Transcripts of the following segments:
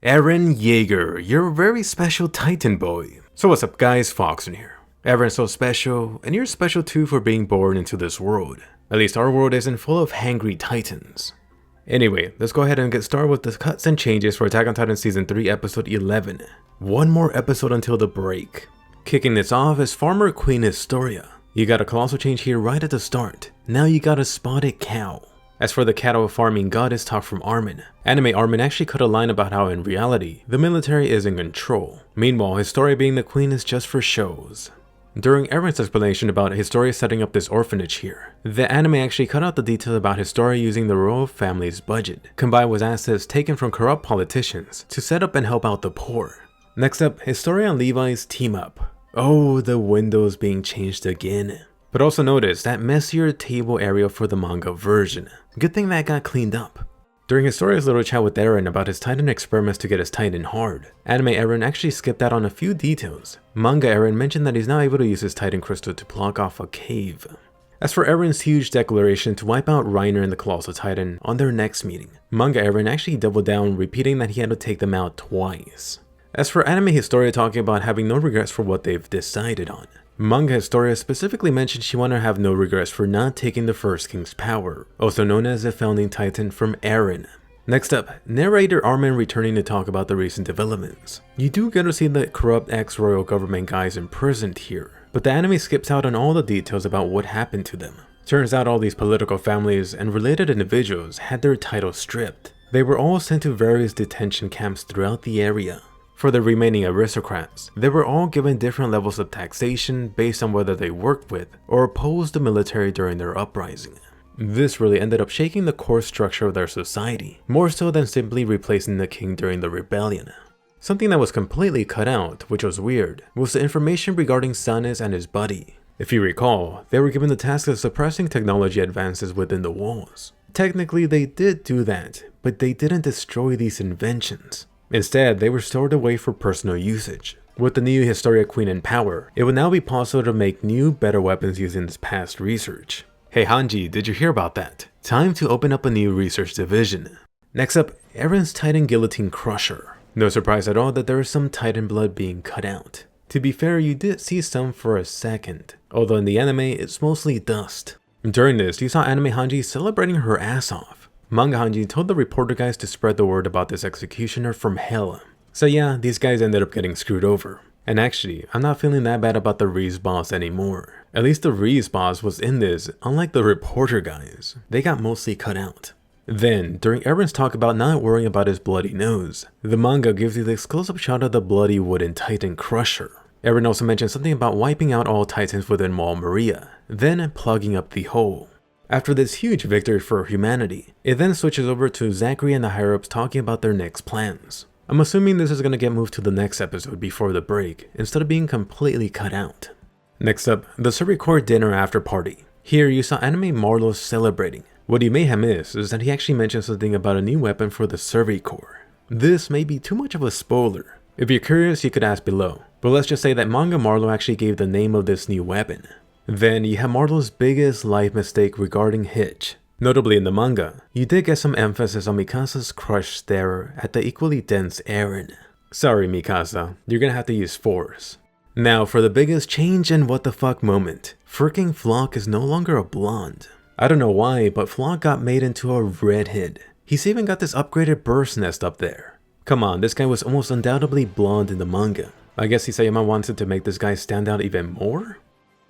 Eren Yeager, you're a very special Titan boy. So what's up guys, Foxen here. Eren's so special, and you're special too for being born into this world. At least our world isn't full of hangry Titans. Anyway, let's go ahead and get started with the cuts and changes for Attack on Titan Season 3 Episode 11. One more episode until the break. Kicking this off is former Queen Historia. You got a colossal change here right at the start. Now you got a spotted cow. As for the cattle farming goddess talk from Armin, Anime Armin actually cut a line about how in reality, the military is in control. Meanwhile, Historia being the queen is just for shows. During Eren's explanation about Historia setting up this orphanage here, the anime actually cut out the details about Historia using the royal family's budget, combined with assets taken from corrupt politicians, to set up and help out the poor. Next up, Historia and Levi's team up. Oh, the windows being changed again. But also notice that messier table area for the manga version. Good thing that got cleaned up. During Historia's little chat with Eren about his Titan experiments to get his Titan hard, Anime Eren actually skipped out on a few details. Manga Eren mentioned that he's now able to use his Titan crystal to block off a cave. As for Eren's huge declaration to wipe out Reiner and the Colossal Titan on their next meeting, Manga Eren actually doubled down, repeating that he had to take them out twice. As for Anime Historia talking about having no regrets for what they've decided on, Manga Historia specifically mentioned she wanted to have no regrets for not taking the First King's power, also known as the Founding Titan, from Eren. Next up, narrator Armin returning to talk about the recent developments. You do get to see the corrupt ex-royal government guys imprisoned here, but the anime skips out on all the details about what happened to them. Turns out all these political families and related individuals had their titles stripped. They were all sent to various detention camps throughout the area. For the remaining aristocrats, they were all given different levels of taxation based on whether they worked with or opposed the military during their uprising. This really ended up shaking the core structure of their society, more so than simply replacing the king during the rebellion. Something that was completely cut out, which was weird, was the information regarding Stannis and his buddy. If you recall, they were given the task of suppressing technology advances within the walls. Technically they did do that, but they didn't destroy these inventions. Instead, they were stored away for personal usage. With the new Historia Queen in power, it would now be possible to make new, better weapons using this past research. Hey Hanji, did you hear about that? Time to open up a new research division. Next up, Eren's Titan Guillotine Crusher. No surprise at all that there is some Titan blood being cut out. To be fair, you did see some for a second, although in the anime, it's mostly dust. During this, you saw Anime Hanji celebrating her ass off. Manga Hanji told the reporter guys to spread the word about this executioner from hell. So yeah, these guys ended up getting screwed over. And actually, I'm not feeling that bad about the Reiss boss anymore. At least the Reiss boss was in this, unlike the reporter guys. They got mostly cut out. Then, during Eren's talk about not worrying about his bloody nose, the manga gives you this close-up shot of the bloody wooden Titan Crusher. Eren also mentioned something about wiping out all Titans within Wall Maria, then plugging up the hole. After this huge victory for humanity, it then switches over to Zachary and the higher-ups talking about their next plans. I'm assuming this is going to get moved to the next episode before the break, instead of being completely cut out. Next up, the Syringe dinner after party. Here you saw Anime Marlo celebrating. What you may have missed is that he actually mentioned something about a new weapon for the Syringe. This may be too much of a spoiler. If you're curious, you could ask below, but let's just say that Manga Marlo actually gave the name of this new weapon. Then you have Marlo's biggest life mistake regarding Hitch. Notably in the manga, you did get some emphasis on Mikasa's crush stare at the equally dense Eren. Sorry Mikasa, you're gonna have to use force. Now for the biggest change and what the fuck moment. Fricking Flock is no longer a blonde. I don't know why, but Flock got made into a redhead. He's even got this upgraded burst nest up there. Come on, this guy was almost undoubtedly blonde in the manga. I guess Isayama wanted to make this guy stand out even more?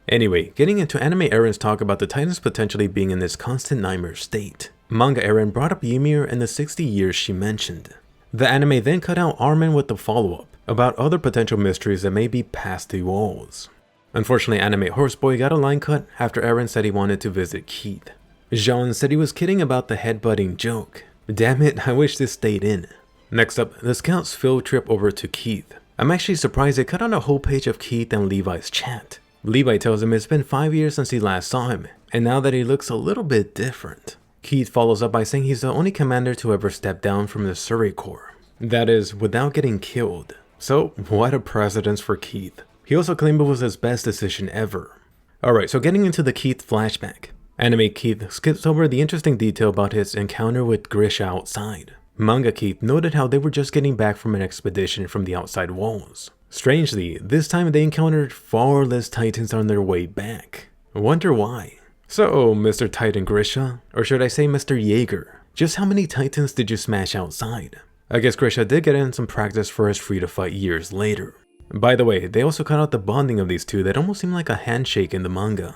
Anyway, getting into Anime Eren's talk about the Titans potentially being in this constant nightmare state, Manga Eren brought up Ymir and the 60 years she mentioned. The anime then cut out Armin with the follow-up about other potential mysteries that may be past the walls. Unfortunately, Anime Horseboy got a line cut after Eren said he wanted to visit Keith. Jean said he was kidding about the headbutting joke. Damn it, I wish this stayed in. Next up, the scouts field trip over to Keith. I'm actually surprised they cut out a whole page of Keith and Levi's chat. Levi tells him it's been 5 years since he last saw him, and now that he looks a little bit different. Keith follows up by saying he's the only commander to ever step down from the Syringe. That is, without getting killed. So, what a precedence for Keith. He also claimed it was his best decision ever. Alright, so getting into the Keith flashback. Anime Keith skips over the interesting detail about his encounter with Grisha outside. Manga Keith noted how they were just getting back from an expedition from the outside walls. Strangely, this time they encountered far less Titans on their way back. Wonder why? So, Mr. Titan Grisha, or should I say Mr. Jaeger, just how many Titans did you smash outside? I guess Grisha did get in some practice for his Frieda fight years later. By the way, they also cut out the bonding of these two that almost seemed like a handshake in the manga.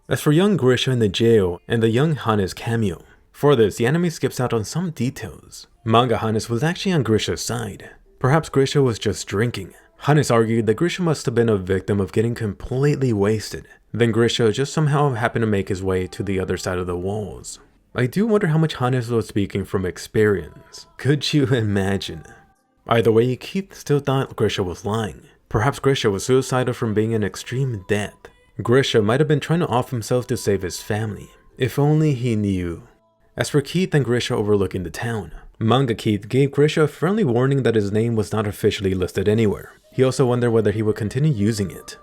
As for young Grisha in the jail and the young Hannes cameo, for this, the anime skips out on some details. Manga Hannes was actually on Grisha's side. Perhaps Grisha was just drinking. Hannes argued that Grisha must have been a victim of getting completely wasted. Then Grisha just somehow happened to make his way to the other side of the walls. I do wonder how much Hannes was speaking from experience. Could you imagine? Either way, Keith still thought Grisha was lying. Perhaps Grisha was suicidal from being in extreme death. Grisha might have been trying to off himself to save his family. If only he knew. As for Keith and Grisha overlooking the town, Manga Keith gave Grisha a friendly warning that his name was not officially listed anywhere. He also wondered whether he would continue using it.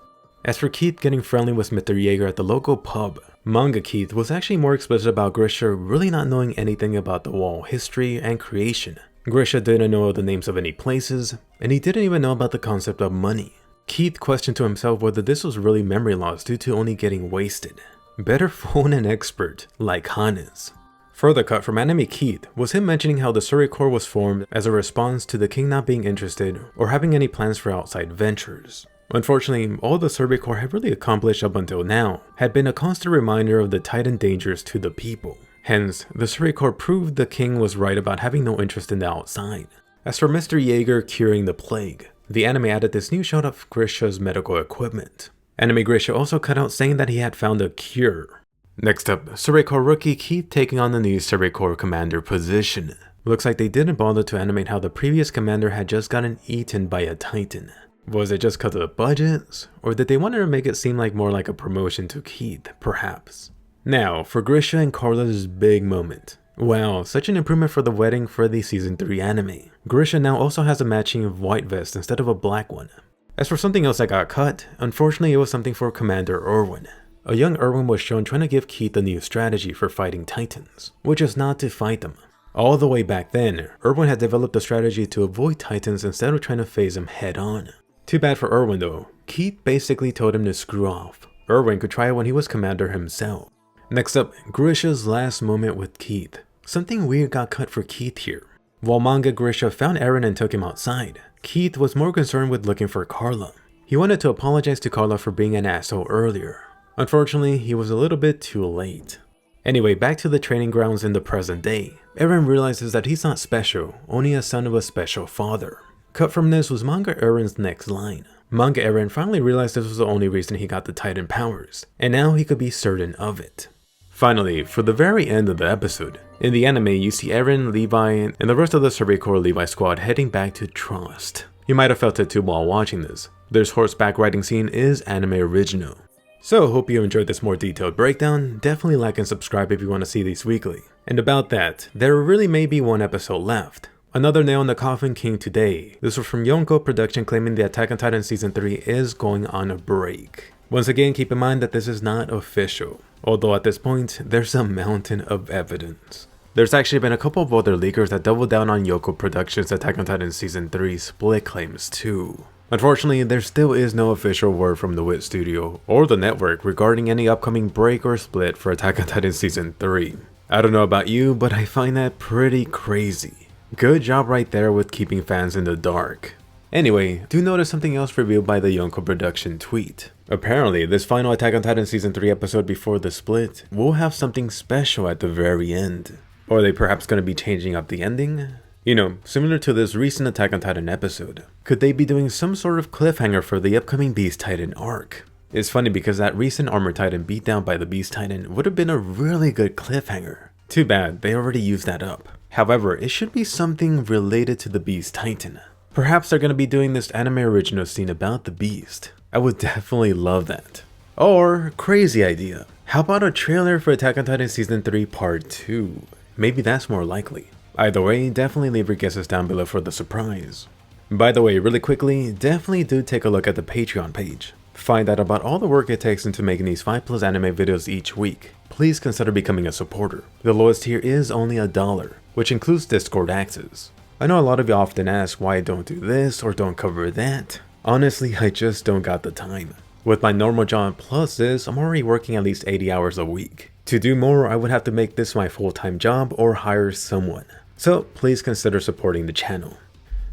As for Keith getting friendly with Mr. Jaeger at the local pub, Manga Keith was actually more explicit about Grisha really not knowing anything about the wall history and creation. Grisha didn't know the names of any places, and he didn't even know about the concept of money. Keith questioned to himself whether this was really memory loss due to only getting wasted. Better phone an expert like Hannes. Further cut from Anime Keith was him mentioning how the Surrey Corps was formed as a response to the king not being interested or having any plans for outside ventures. Unfortunately, all the Surrey Corps had really accomplished up until now had been a constant reminder of the Titan dangers to the people. Hence, the Surrey Corps proved the king was right about having no interest in the outside. As for Mr. Jaeger curing the plague, the anime added this new shot of Grisha's medical equipment. Anime Grisha also cut out saying that he had found a cure. Next up, Surrey Corps rookie Keith taking on the new Surrey Corps commander position. Looks like they didn't bother to animate how the previous commander had just gotten eaten by a Titan. Was it just because of the budgets? Or did they want to make it seem like more like a promotion to Keith, perhaps? Now, for Grisha and Carla's big moment. Wow, such an improvement for the wedding for the season 3 anime. Grisha now also has a matching white vest instead of a black one. As for something else that got cut, unfortunately it was something for Commander Erwin. A young Erwin was shown trying to give Keith a new strategy for fighting Titans, which is not to fight them. All the way back then, Erwin had developed a strategy to avoid Titans instead of trying to face them head on. Too bad for Erwin though, Keith basically told him to screw off. Erwin could try it when he was commander himself. Next up, Grisha's last moment with Keith. Something weird got cut for Keith here. While manga Grisha found Eren and took him outside, Keith was more concerned with looking for Carla. He wanted to apologize to Carla for being an asshole earlier. Unfortunately, he was a little bit too late. Anyway, back to the training grounds in the present day. Eren realizes that he's not special, only a son of a special father. Cut from this was manga Eren's next line. Manga Eren finally realized this was the only reason he got the Titan powers, and now he could be certain of it. Finally, for the very end of the episode, in the anime you see Eren, Levi, and the rest of the Surrey Corps Levi squad heading back to Trust. You might have felt it too while watching this. This horseback riding scene is anime original. So hope you enjoyed this more detailed breakdown. Definitely like and subscribe if you want to see these weekly. And about that, there really may be one episode left. Another nail in the coffin came today. This was from Yonko Production claiming the Attack on Titan Season 3 is going on a break. Once again, keep in mind that this is not official. Although at this point, there's a mountain of evidence. There's actually been a couple of other leakers that doubled down on Yonko Productions' Attack on Titan Season 3 split claims too. Unfortunately, there still is no official word from the WIT studio or the network regarding any upcoming break or split for Attack on Titan Season 3. I don't know about you, but I find that pretty crazy. Good job right there with keeping fans in the dark. Anyway, do notice something else revealed by the Yonko Production tweet. Apparently, this final Attack on Titan Season 3 episode before the split will have something special at the very end. Or are they perhaps going to be changing up the ending? You know, similar to this recent Attack on Titan episode. Could they be doing some sort of cliffhanger for the upcoming Beast Titan arc? It's funny because that recent Armored Titan beatdown by the Beast Titan would have been a really good cliffhanger. Too bad, they already used that up. However, it should be something related to the Beast Titan. Perhaps they're going to be doing this anime original scene about the Beast. I would definitely love that. Or, crazy idea. How about a trailer for Attack on Titan Season 3 Part 2? Maybe that's more likely. Either way, definitely leave your guesses down below for the surprise. By the way, really quickly, definitely do take a look at the Patreon page. Find out about all the work it takes into making these 5+ anime videos each week. Please consider becoming a supporter. The lowest tier is only $1. which includes Discord access. I know a lot of you often ask why I don't do this or don't cover that. Honestly, I just don't got the time. With my normal job plus this, I'm already working at least 80 hours a week. To do more, I would have to make this my full-time job or hire someone. So please consider supporting the channel.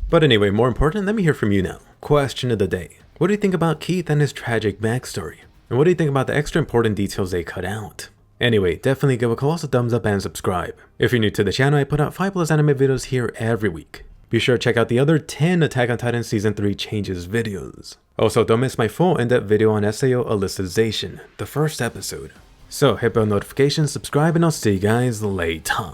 But anyway, more important, let me hear from you now. Question of the day. What do you think about Keith and his tragic backstory? And what do you think about the extra important details they cut out? Anyway, definitely give a colossal thumbs up and subscribe. If you're new to the channel, I put out 5+ anime videos here every week. Be sure to check out the other 10 Attack on Titan Season 3 changes videos. Also, don't miss my full in-depth video on SAO Alicization, the first episode. So hit bell notifications, subscribe, and I'll see you guys later.